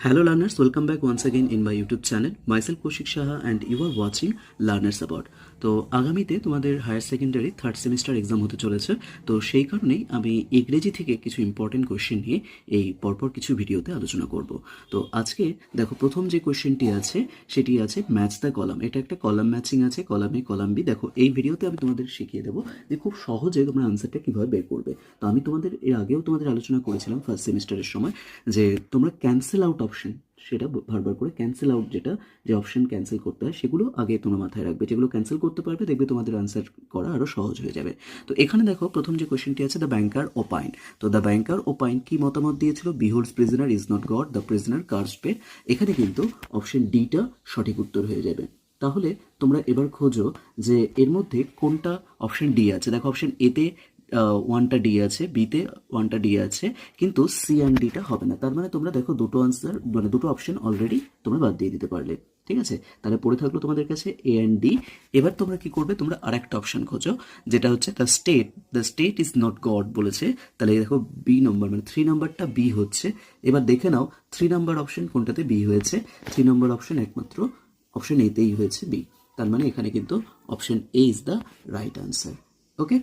Hello learners, welcome back once again in my YouTube channel. Myself Kaushik Shaha and you are watching Learners About. তো আগামীতে তোমাদের higher secondary third semester exam হতে চলেছে। তো সেই কারণেই আমি ইংরেজি থেকে কিছু ইম্পর্টেন্ট কোয়েশ্চেন নিয়ে এই পরপর কিছু ভিডিওতে আলোচনা করব। তো আজকে দেখো প্রথম যে কোয়েশ্চেনটি আছে সেটি আছে ম্যাচ দ্য কলাম। এটা একটা কলাম ম্যাচিং আছে, কলাম এ কলাম বি। দেখো এই ভিডিওতে আমি তোমাদের শিখিয়ে দেবো যে খুব সহজে তোমরা আনসারটা কীভাবে বের করবে। তো আমি তোমাদের এর আগেও তোমাদের আলোচনা করেছিলাম ফার্স্ট সেমিস্টারের সময় যে তোমরা ক্যান্সেল আউট অপশন, সেটা বারবার করে ক্যান্সেল আউট, যেটা যে অপশন ক্যান্সেল করতে হয় সেগুলো আগে তোমরা মাথায় রাখবে। যেগুলো ক্যান্সেল করতে পারবে দেখবে তোমাদের আনসার করা আরও সহজ হয়ে যাবে। তো এখানে দেখো প্রথম যে কোয়েশ্চেনটি আছে দ্য ব্যাংকার ওপাইন। তো দ্য ব্যাংকার ওপাইন কি মতামত দিয়েছিল? Beholds prisoner is not god, the prisoner curse paid. এখানে কিন্তু অপশন ডিটা সঠিক উত্তর হয়ে যাবে। তাহলে তোমরা এবার খোঁজো যে এর মধ্যে কোনটা অপশন ডি আছে। দেখো অপশন এতে ওয়ানটা ডি আছে, বিতে ওয়ানটা ডি আছে, কিন্তু সি অ্যান্ড ডিটা হবে না। তার মানে তোমরা দেখো দুটো আনসার মানে দুটো অপশন অলরেডি তোমরা বাদ দিয়ে দিতে পারলে। ঠিক আছে, তাহলে পড়ে থাকলো তোমাদের কাছে এ অ্যান্ড ডি। এবার তোমরা কি করবে, তোমরা আর একটা অপশন খোঁজো যেটা হচ্ছে the state is not god বলেছে। তাহলে দেখো বি নম্বর মানে 3 নম্বরটা বি হচ্ছে। এবার দেখে নাও 3 নম্বর অপশন কোনটাতে বি হয়েছে। 3 নম্বর অপশন একমাত্র অপশন এতেই হয়েছে বি। তার মানে এখানে কিন্তু option A is the right answer. Okay,